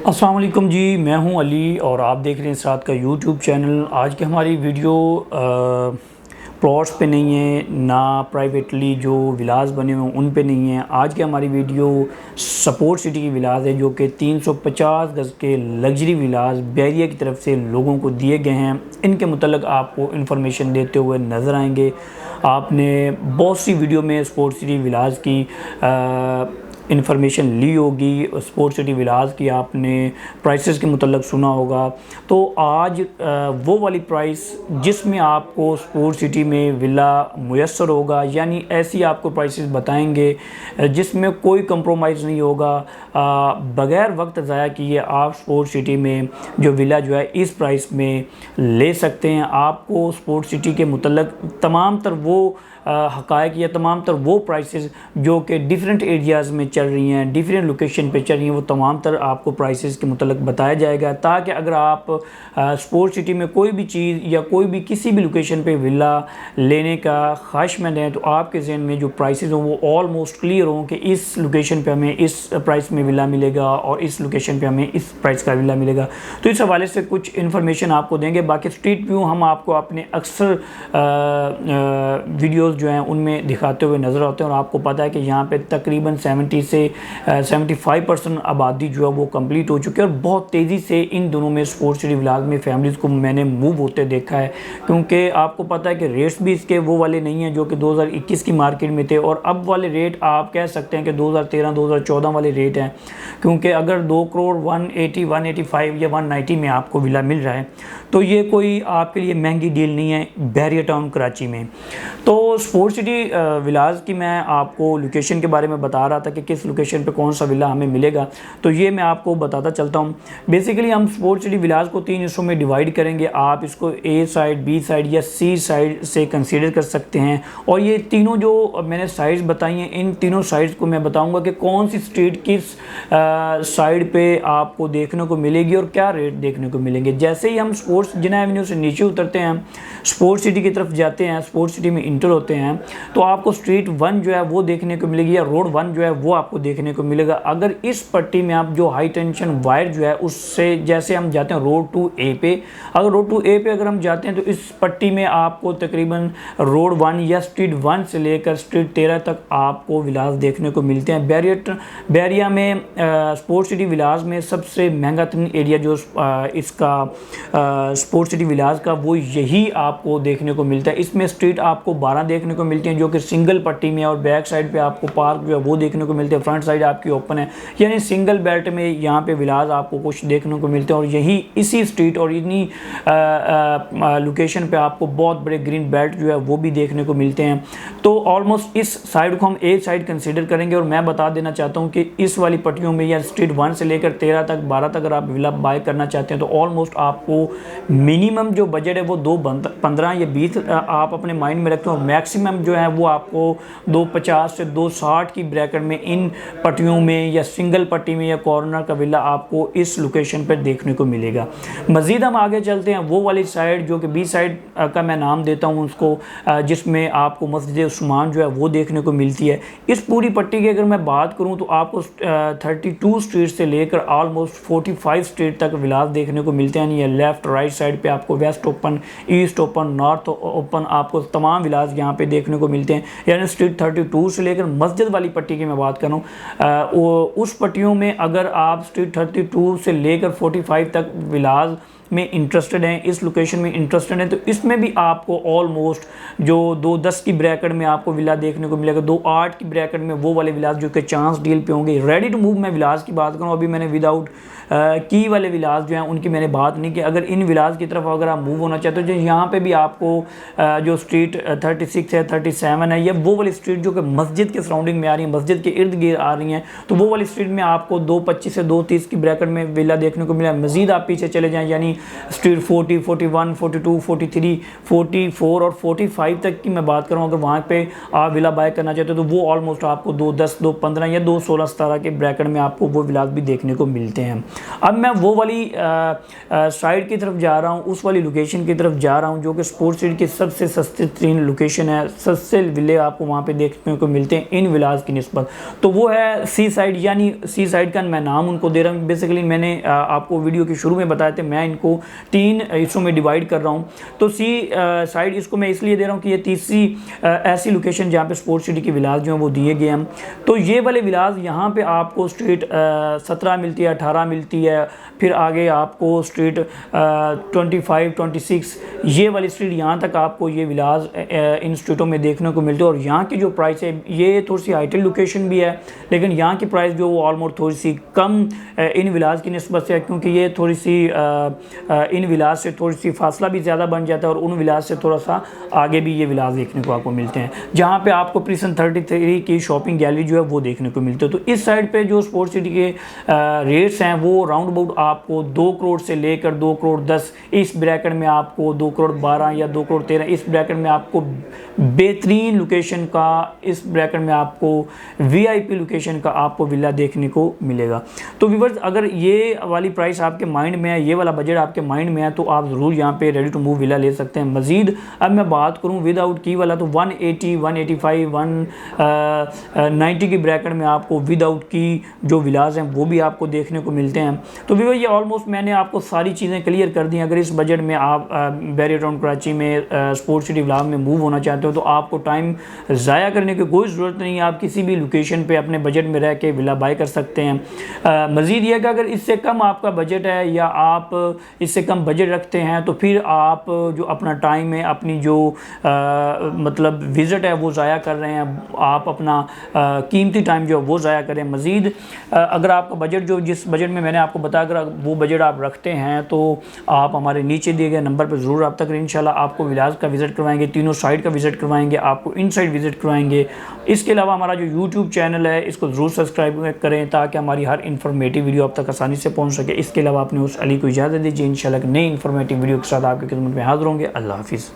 अस्सलाम वालेकुम जी, मैं हूं अली और आप देख रहे हैं इसरात का यूट्यूब चैनल। आज की हमारी वीडियो प्लॉट्स पे नहीं है, ना प्राइवेटली जो विलास बने हुए हैं उन पे नहीं है। आज की हमारी वीडियो सपोर्ट सिटी की विलास है, जो कि 350 गज़ के लग्जरी विलास बैरिया की तरफ से लोगों को दिए गए हैं। इनके मुतल्लिक़ आपको इन्फॉर्मेशन देते हुए नज़र आएंगे। आपने बहुत सी वीडियो में सपोर्ट सिटी विलास की इन्फॉर्मेशन ली होगी, स्पोर्ट सिटी विलास की आपने प्राइसेस के मुतल्लिक़ सुना होगा। तो आज वो वाली प्राइस जिसमें आपको स्पोर्ट सिटी में विला मुयस्सर होगा, यानी ऐसी आपको प्राइसेस बताएंगे जिसमें कोई कंप्रोमाइज़ नहीं होगा। बग़ैर वक्त ज़ाया किए आप स्पोर्ट सिटी में जो विला जो है इस प्राइस में ले सकते हैं। आपको स्पोर्ट सिटी के मुतल्लिक़ तमाम तर वो हक़ाइक़ या तमाम तर वो प्राइसेस जो कि डिफरेंट एरियाज़ में चल रही हैं, डिफरेंट लोकेशन पे चल रही हैं, वो तमाम तर आपको प्राइसेस के मुतल्लिक़ बताया जाएगा, ताकि अगर आप स्पोर्ट सिटी में कोई भी चीज़ या कोई भी किसी भी लोकेशन पे विला लेने का ख्वाहिशमंद हैं तो आपके ज़हन में जो प्राइसेस हों वो ऑलमोस्ट क्लियर हों कि इस लोकेशन पे हमें इस प्राइस में विला मिलेगा और इस लोकेशन पे हमें इस प्राइस का विला मिलेगा। तो इस हवाले से कुछ इन्फॉर्मेशन आपको देंगे। बाकी स्ट्रीट व्यू हम आपको अपने अक्सर वीडियोज़ जो हैं उनमें दिखाते हुए नज़र आते हैं, और आपको पता है कि यहाँ पे तकरीबन 70 से 75% आबादी जो है वो कंप्लीट हो चुकी है। और बहुत तेज़ी से इन दोनों में स्पोर्ट सिटी विलास में फैमिलीज़ को मैंने मूव होते देखा है, क्योंकि आपको पता है कि रेट्स भी इसके वो वाले नहीं हैं जो कि 2021 की मार्केट में थे, और अब वाले रेट आप कह सकते हैं कि 2013-2014 वाले रेट हैं। क्योंकि अगर 2 करोड़ 180, 185 या 190 में आपको विला मिल रहा है तो ये कोई आपके लिए महंगी डील नहीं है बैरिया टाउन कराची में। तो स्पोर्ट सिटी विलास की मैं आपको लोकेशन के बारे में बता रहा था कि किस लोकेशन पे कौन सा विला हमें मिलेगा, तो ये मैं आपको बताता चलता हूँ। बेसिकली हम स्पोर्ट सिटी विलास को 3 हिस्सों में डिवाइड करेंगे। आप इसको ए साइड, बी साइड या सी साइड से कंसीडर कर सकते हैं, और ये तीनों जो मैंने साइड्स बताई हैं, इन तीनों साइड्स को मैं बताऊँगा कि कौन सी स्ट्रीट किस साइड पर आपको देखने को मिलेगी और क्या रेट देखने को मिलेंगे। जैसे ही हम स्पोर्ट्स जिना एवेन्यू से नीचे उतरते हैं, स्पोर्ट सिटी की तरफ जाते हैं, स्पोर्ट सिटी में इंटर होते हैं, तो आपको स्ट्रीट 1 जो है वो देखने को मिलेगी, या रोड 1 जो है वो आपको देखने को मिलेगा। अगर इस पट्टी में आप जो हाई टेंशन वायर जो है उससे जैसे हम जाते हैं रोड 2A पे, अगर रोड 2A पे अगर हम जाते हैं तो इस पट्टी में आपको तकरीबन रोड 1 या स्ट्रीट 1 से लेकर स्ट्रीट 13 तक आपको विलास देखने को मिलते हैं। बैरिया में स्पोर्ट सिटी विलास में सबसे महंगा तरीन एरिया जो इसका स्पोर्ट सिटी विलास का वो यही आपको देखने को मिलता है। इसमें स्ट्रीट आपको 12 देखने को मिलती हैं जो कि सिंगल पट्टी में, और बैक साइड पे आपको पार्क जो है वो देखने को मिलते हैं, फ्रंट साइड आपकी ओपन है, यानी सिंगल बेल्ट में यहाँ पे विलास आपको कुछ देखने को मिलते हैं। और यही इसी स्ट्रीट और इन्हीं लोकेशन पे आपको बहुत बड़े ग्रीन बेल्ट जो है वो भी देखने को मिलते हैं। तो ऑलमोस्ट इस साइड को हम ए साइड कंसिडर करेंगे, और मैं बता देना चाहता हूँ कि इस वाली पट्टियों में या स्ट्रीट 1 से लेकर 13 तक 12 तक अगर आप विला बाय करना चाहते हैं तो ऑलमोस्ट आपको मिनिमम जो बजट है वो 215 या 20 आप अपने माइंड में रखते हो, और मैक्सिमम जो है वो आपको 250 से 260 की ब्रैकेट में इन पट्टियों में या सिंगल पट्टी में या कॉर्नर का विला आपको इस लोकेशन पर देखने को मिलेगा। मज़ीद हम आगे चलते हैं, वो वाली साइड जो कि बी साइड का मैं नाम देता हूँ उसको, जिसमें आपको मस्जिद उस्मान जो है वो देखने को मिलती है। इस पूरी पट्टी की अगर मैं बात करूँ तो आपको 32 स्ट्रीट से लेकर ऑलमोस्ट 45 स्ट्रीट तक विलास देखने को मिलते हैं। या लेफ़्ट राइट साइड पे आपको waste open, east open, north open आपको तमाम विलास यहाँ पे देखने को मिलते हैं। यानी स्ट्रीट 32 से लेकर मस्जिद वाली पट्टी की मैं बात करूँ, उस पट्टियों में अगर आप स्ट्रीट 32 से लेकर 45 तक विलास में इंटरेस्टेड हैं, इस लोकेशन में इंटरेस्टेड हैं, तो इसमें भी आपको ऑलमोस्ट जो 210 की ब्रैकेट में आपको विला देखने को मिलेगा, 28 की ब्रैकेट में वो वाले विलास जो कि चांस डील पे होंगे। रेडी टू मूव मैं विलास की बात करूं, अभी मैंने विदाउट की वाले विलास जो हैं उनकी मैंने बात नहीं की। अगर इन विलास की तरफ अगर आप मूव होना चाहते हो, जो यहाँ पे भी आपको जो स्ट्रीट 36 है, 37 है, या वो वाली स्ट्रीट जो कि मस्जिद के सराउंडिंग में आ रही है, मस्जिद के इर्द गिर्द आ रही हैं, तो वो वाली स्ट्रीट में आपको 225 से 230 की ब्रैकेट में विला देखने को मिला। मज़ीद आप पीछे चले जाएँ, यानी स्ट्रीट 40, 41, 42, 43, 44 और 45 तक की मैं बात करूँ, अगर वहाँ पे आप विला बाय करना चाहते हो तो वो ऑलमोस्ट आपको 210, 215 या 216-17 के ब्रैकेट में आपको वो विलास भी देखने को मिलते हैं। अब मैं वो वाली साइड की तरफ जा रहा हूँ, उस वाली लोकेशन की तरफ जा रहा हूँ जो कि स्पोर्ट्स सिटी की सबसे सस्ती तरीन लोकेशन है। सस्ते विले आपको वहाँ पे देखने को मिलते हैं इन विलास की निस्बत, तो वो है सी साइड। यानी सी साइड का मैं नाम उनको दे रहा हूँ, बेसिकली मैंने आपको वीडियो के शुरू में बताया था, मैं इनको 3 हिस्सों में डिवाइड कर रहा हूँ। तो सी साइड इसको मैं इसलिए दे रहा हूँ कि ये तीसरी ऐसी लोकेशन जहाँ पे स्पोर्ट्स सिटी के विलास जो हैं वो दिए गए हैं। तो ये वाले विलास यहाँ पे आपको स्ट्रीट 17 मिलती है, 18 मिलती है, फिर आगे आपको स्ट्रीट 25, 26 ये वाली स्ट्रीट यहाँ तक आपको ये विलास इन स्ट्रीटों में देखने को मिलते हैं। और यहाँ की जो प्राइस है, ये थोड़ी सी हाईटेक लोकेशन भी है, लेकिन यहाँ की प्राइस जो वो ऑलमोस्ट थोड़ी सी कम इन विलास की निस्बत से है, क्योंकि ये थोड़ी सी इन विलास से थोड़ी सी फासला भी ज़्यादा बन जाता है और उन विलास से थोड़ा सा आगे भी ये विलास देखने को आपको मिलते हैं, जहाँ पे आपको प्रिसन 33 की शॉपिंग गैलरी जो है वो देखने को मिलते हैं। तो इस साइड पे जो स्पोर्ट्स सिटी के रेट्स हैं वो राउंड अबाउट आपको 2 करोड़ से लेकर 2 करोड़ 10 इस ब्रैकेट में, आपको 2 करोड़ 12 या 2 करोड़ 13 इस ब्रैकेट में आपको बेहतरीन लोकेशन का, इस ब्रैकेट में आपको वीआईपी लोकेशन का आपको विला देखने को मिलेगा। तो व्यूअर्स, अगर ये वाली प्राइस आपके माइंड में है, ये वाला बजट आपके माइंड में है, तो आप ज़रूर यहाँ पे रेडी टू मूव विला ले सकते हैं। मज़ीद अब मैं बात करूँ विदाउट की वाला, तो 180, 185, 190 की ब्रैकेट में आपको विदाउट की जो विलास हैं वो भी आपको देखने को मिलते हैं। तो व्यूअर, ये ऑलमोस्ट मैंने आपको सारी चीज़ें क्लियर कर दी। अगर इस बजट में आप बैरियर टाउन कराची में स्पोर्ट्स सिटी विलास में मूव होना चाहते हो तो आपको टाइम ज़ाया करने की कोई ज़रूरत नहीं है, आप किसी भी लोकेशन पे अपने बजट में रह के विला बाय कर सकते हैं। मज़ीद यह कि अगर इससे कम आपका बजट है या आप इससे कम बजट रखते हैं तो फिर आप जो अपना टाइम है, अपनी जो मतलब विज़िट है वो ज़ाया कर रहे हैं, आप अपना कीमती टाइम जो है वो ज़ाया करें। मज़ीद अगर आपका बजट जो जिस बजट में मैंने आपको बताया अगर वो बजट आप रखते हैं तो आप हमारे नीचे दिए गए नंबर पर ज़रूर रब्ता करें। इंशाल्लाह आपको विलास का विज़िट करवाएंगे, तीनों साइड का विज़िट करवाएंगे, आपको इनसाइड विज़िट करवाएंगे। इसके अलावा हमारा जो यूट्यूब चैनल है इसको ज़रूर सब्सक्राइब करें ताकि हमारी हर इन्फॉर्मेटिव वीडियो आप तक आसानी से पहुंच सके। इसके अलावा अपने उस अली को इजाज़त दीजिए। इंशाल्लाह नई इन्फॉर्मेटिव वीडियो के साथ आपकी खिदमत में हाज़िर होंगे। अल्लाह हाफ़िज़।